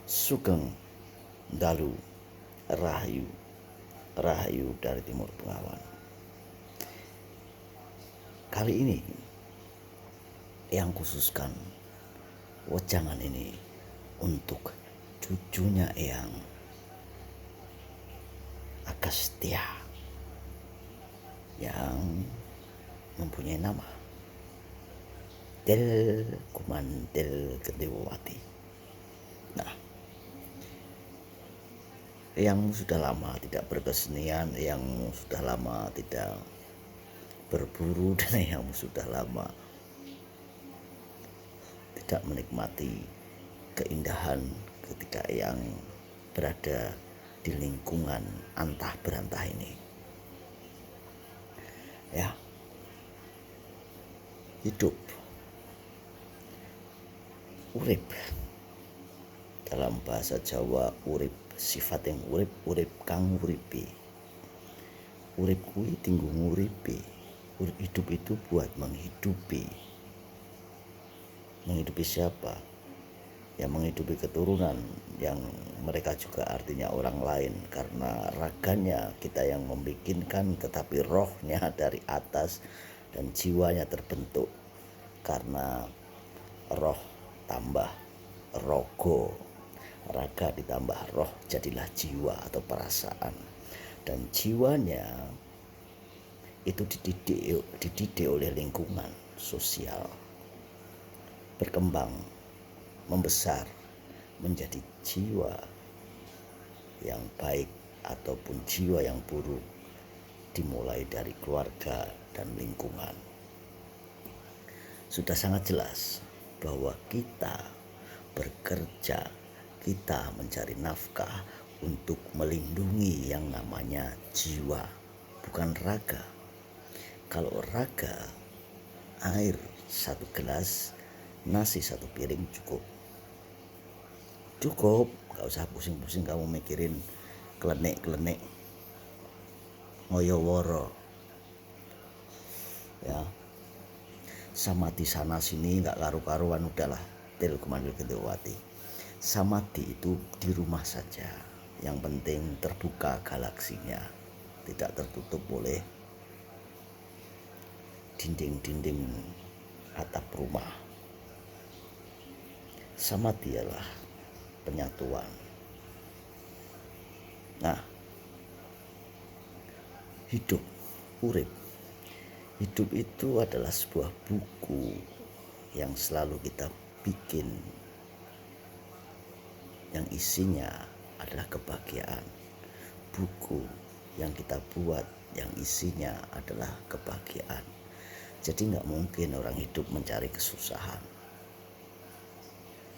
Sugeng Dalu Rahayu, Rahayu dari Timur Bengawan. Kali ini yang khususkan wejangan ini untuk cucunya Eyang Agastya yang mempunyai nama Del Kumandel Gendewati. Nah, yang sudah lama tidak berkesenian, yang sudah lama tidak berburu, dan yang sudah lama tidak menikmati keindahan ketika yang berada di lingkungan antah berantah ini. Ya, hidup, urip, dalam bahasa Jawa urip sifat yang urip kang uripi. Urip kuwi tinggu nguripi. Hidup itu buat menghidupi. Menghidupi siapa? Ya, menghidupi keturunan yang mereka juga artinya orang lain, karena raganya kita yang membikinkan, tetapi rohnya dari atas dan jiwanya terbentuk karena roh tambah rogo, raga ditambah roh jadilah jiwa atau perasaan, dan jiwanya itu dididik oleh lingkungan sosial, berkembang, membesar menjadi jiwa yang baik ataupun jiwa yang buruk, dimulai dari keluarga dan lingkungan. Sudah sangat jelas bahwa kita bekerja, kita mencari nafkah untuk melindungi yang namanya jiwa, bukan raga. Kalau raga, air 1 gelas, nasi 1 piring cukup, gak usah pusing-pusing kamu mikirin klenik-klenik ngoyoworo, ya, samadhi sana sini gak karu-karuan. Udahlah, Del Kumandel Gendewati, samadhi itu di rumah saja, yang penting terbuka galaksinya, tidak tertutup oleh dinding-dinding atap rumah. Samadhi adalah penyatuan. Nah, hidup, urip. Hidup itu adalah sebuah buku yang selalu kita bikin, yang isinya adalah kebahagiaan. Buku yang kita buat yang isinya adalah kebahagiaan. Jadi gak mungkin orang hidup mencari kesusahan.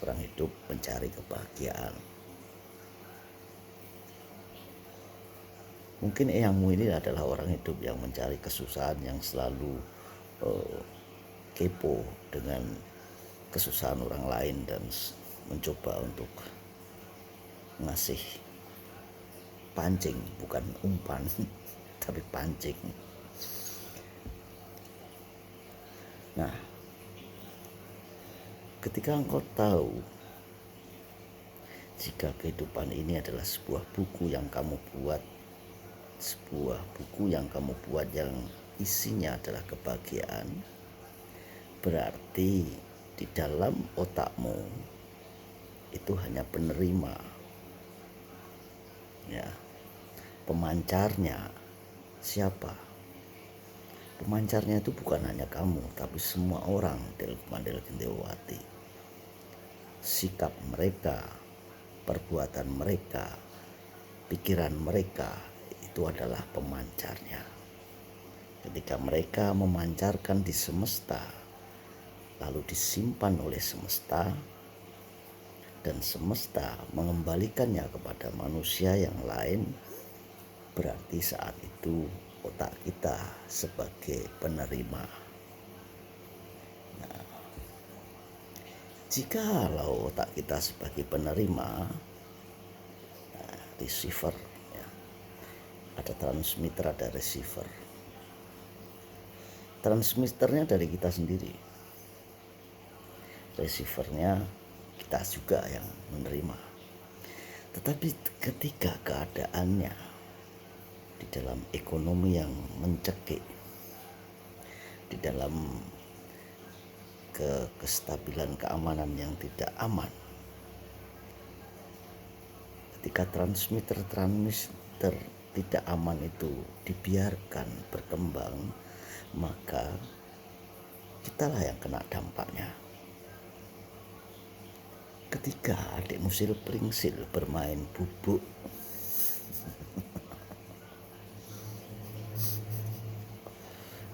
Orang hidup mencari kebahagiaan. Mungkin eyangmu ini adalah orang hidup yang mencari kesusahan, yang selalu kepo dengan kesusahan orang lain dan mencoba untuk ngasih pancing, bukan umpan tapi pancing. Nah, ketika engkau tahu jika kehidupan ini adalah sebuah buku yang kamu buat, sebuah buku yang kamu buat yang isinya adalah kebahagiaan, berarti di dalam otakmu itu hanya penerima, ya. Pemancarnya siapa? Pemancarnya itu bukan hanya kamu, tapi semua orang Del Kumandel Gendewati. Sikap mereka, perbuatan mereka, pikiran mereka itu adalah pemancarnya. Ketika mereka memancarkan di semesta, lalu disimpan oleh semesta, dan semesta mengembalikannya kepada manusia yang lain, berarti saat itu otak kita sebagai penerima. Nah, jikalau otak kita sebagai penerima, receiver, ya, ada transmitter, ada receiver. Transmitternya dari kita sendiri, receivernya kita juga yang menerima. Tetapi ketika keadaannya di dalam ekonomi yang mencekik, di dalam kestabilan keamanan yang tidak aman, ketika transmitter tidak aman itu dibiarkan berkembang, maka kitalah yang kena dampaknya. Ketika adik musil pringsil bermain bubuk,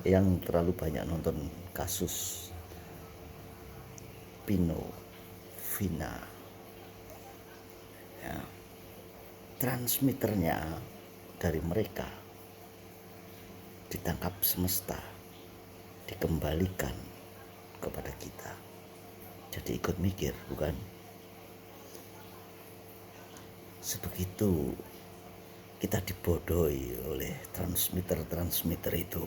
yang terlalu banyak nonton kasus Pino, Vina, ya, transmitternya dari mereka ditangkap semesta, dikembalikan kepada kita. Jadi ikut mikir, bukan? Sebegitu kita dibodohi oleh transmitter itu.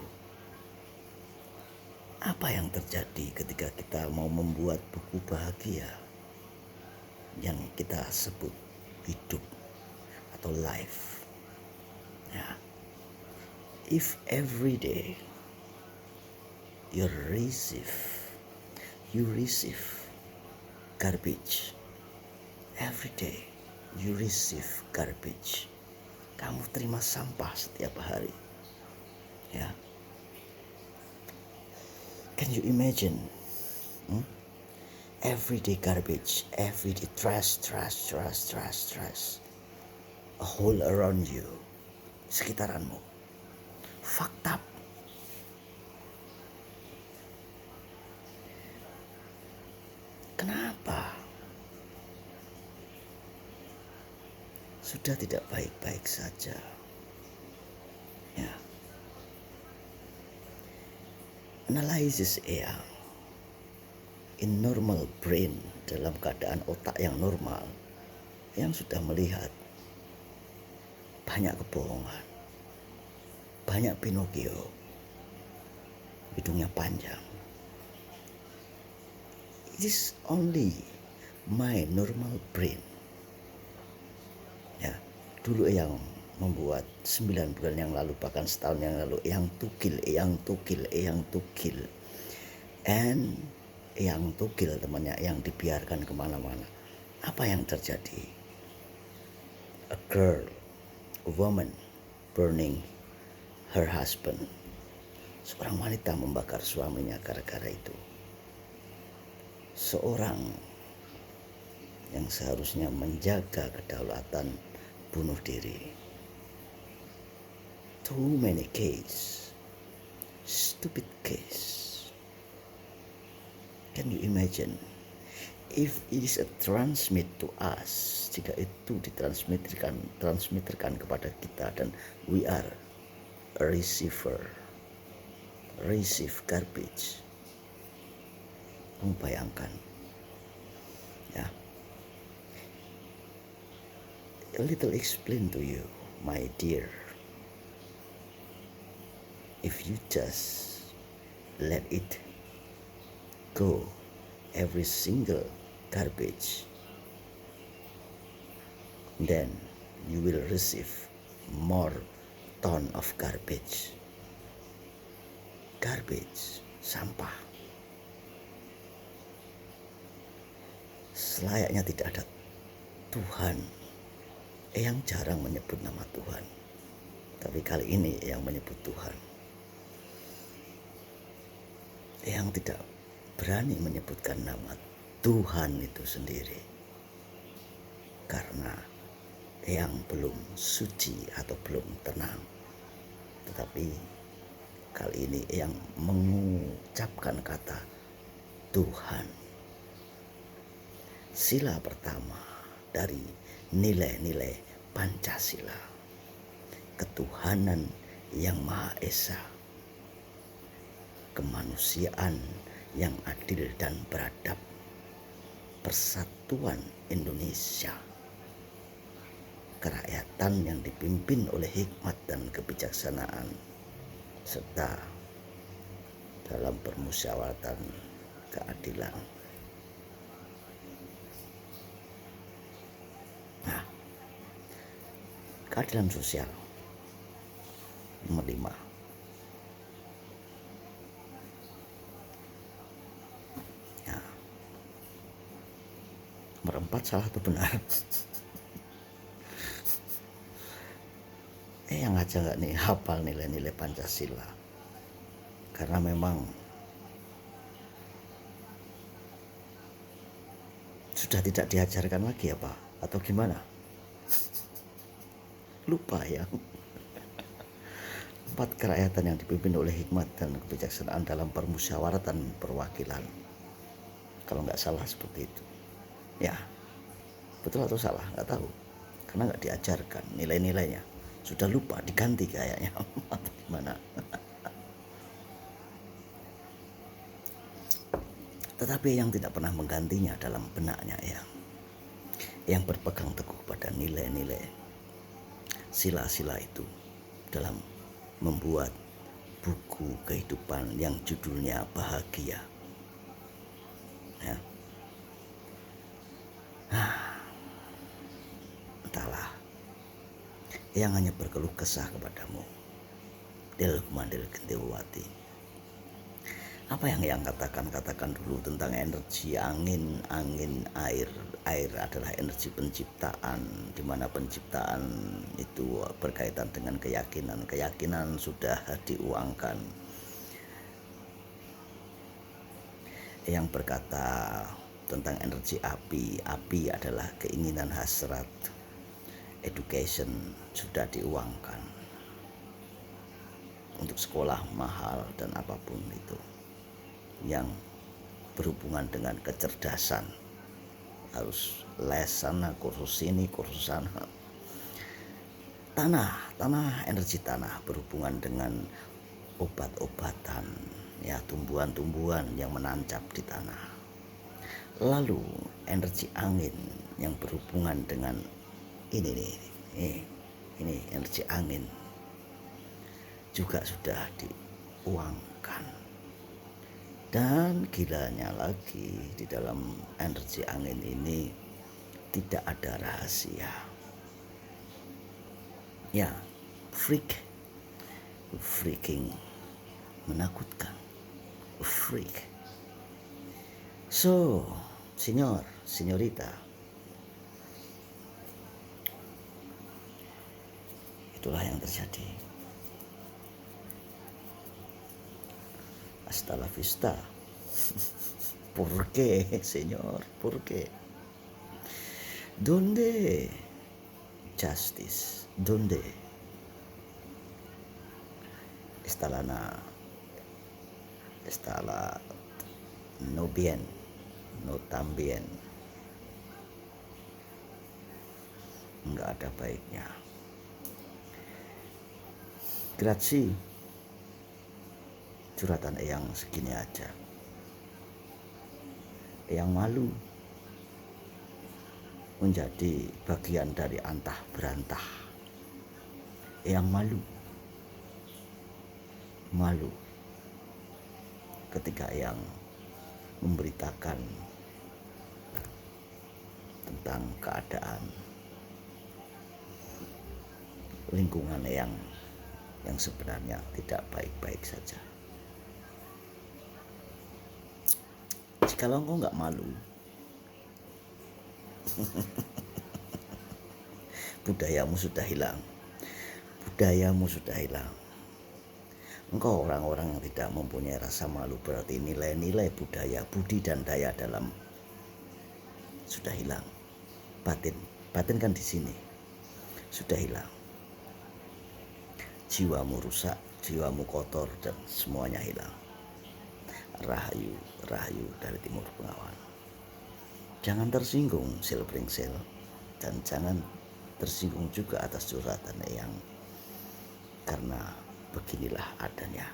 Apa yang terjadi ketika kita mau membuat buku bahagia yang kita sebut hidup atau life? Ya. If every day you receive garbage, every day you receive garbage, kamu terima sampah setiap hari, ya. Can you imagine? Everyday garbage, everyday trash, a whole around you, sekitaranmu, fucked up. Kenapa? Sudah tidak baik-baik saja, ya. Analisis Eyang in normal brain, dalam keadaan otak yang normal, yang sudah melihat banyak kebohongan, banyak Pinocchio, hidungnya panjang. It is only my normal brain. Ya, dulu yang membuat 9 bulan yang lalu, bahkan setahun yang lalu, yang tukil, and yang tukil temannya yang dibiarkan kemana-mana. Apa yang terjadi? A girl, a woman burning her husband. Seorang wanita membakar suaminya gara-gara itu. Seorang yang seharusnya menjaga kedaulatan bunuh diri. Too many case, stupid case. Can you imagine if it is a transmit to us, jika itu ditransmitterkan kepada kita dan we are a receive garbage. Kamu bayangkan, ya. A little explain to you, my dear. If you just let it go, every single garbage, then you will receive more ton of garbage, sampah. Selayaknya tidak ada Tuhan. Yang jarang menyebut nama Tuhan, tapi kali ini yang menyebut Tuhan. Yang tidak berani menyebutkan nama Tuhan itu sendiri, karena yang belum suci atau belum tenang. Tetapi kali ini yang mengucapkan kata Tuhan. Sila pertama dari nilai-nilai Pancasila, ketuhanan yang Maha Esa, kemanusiaan yang adil dan beradab, persatuan Indonesia, kerakyatan yang dipimpin oleh hikmat dan kebijaksanaan, serta dalam permusyawaratan keadilan. Nah, Keadilan sosial. Nomor 5. Ya. Nomor 4 salah atau benar? Yang aja nggak nih hafal nilai-nilai Pancasila. Karena memang sudah tidak diajarkan lagi apa? Atau gimana? Lupa ya. 4 kerakyatan yang dipimpin oleh hikmat dan kebijaksanaan dalam permusyawaratan perwakilan. Kalau nggak salah seperti itu. Ya, betul atau salah nggak tahu. Karena nggak diajarkan nilai-nilainya. Sudah lupa, diganti kayaknya. Atau gimana? Tetapi yang tidak pernah menggantinya dalam benaknya yang berpegang teguh pada nilai-nilai sila-sila itu dalam membuat buku kehidupan yang judulnya Bahagia. Ya. Entahlah, yang hanya berkeluh kesah kepadamu, Del Kumandel Gendewati. Apa yang katakan dulu tentang energi angin, air. Air adalah energi penciptaan, di mana penciptaan itu berkaitan dengan keyakinan. Keyakinan sudah diuangkan. Yang berkata tentang energi api, api adalah keinginan hasrat. Education sudah diuangkan. Untuk sekolah mahal dan apapun itu yang berhubungan dengan kecerdasan, harus les sana, kursus ini, kursus sana. Tanah, energi tanah berhubungan dengan obat-obatan, ya, tumbuhan-tumbuhan yang menancap di tanah. Lalu energi angin yang berhubungan dengan ini energi angin juga sudah diuangkan. Dan gilanya lagi, di dalam energi angin ini tidak ada rahasia. Ya, freaking menakutkan, freak. So, senyorita, itulah yang terjadi. Hasta la vista. ¿Por qué, señor? ¿Por qué? ¿Dónde justice? ¿Dónde está la no bien, no tan bien? Enggak ada baiknya. Grazie. Curhatan Eyang segini aja. Eyang malu menjadi bagian dari antah berantah. Eyang malu ketika Eyang memberitakan tentang keadaan lingkungan Eyang yang sebenarnya tidak baik-baik saja. Kalau engkau nggak malu, budayamu sudah hilang. Engkau orang-orang yang tidak mempunyai rasa malu, berarti nilai-nilai budaya, budi dan daya dalam sudah hilang. Batin kan di sini sudah hilang. Jiwamu rusak, jiwamu kotor, dan semuanya hilang. Rahayu dari Timur Bengawan. Jangan tersinggung sil bringsel, dan jangan tersinggung juga atas curhatan Eyang, karena beginilah adanya.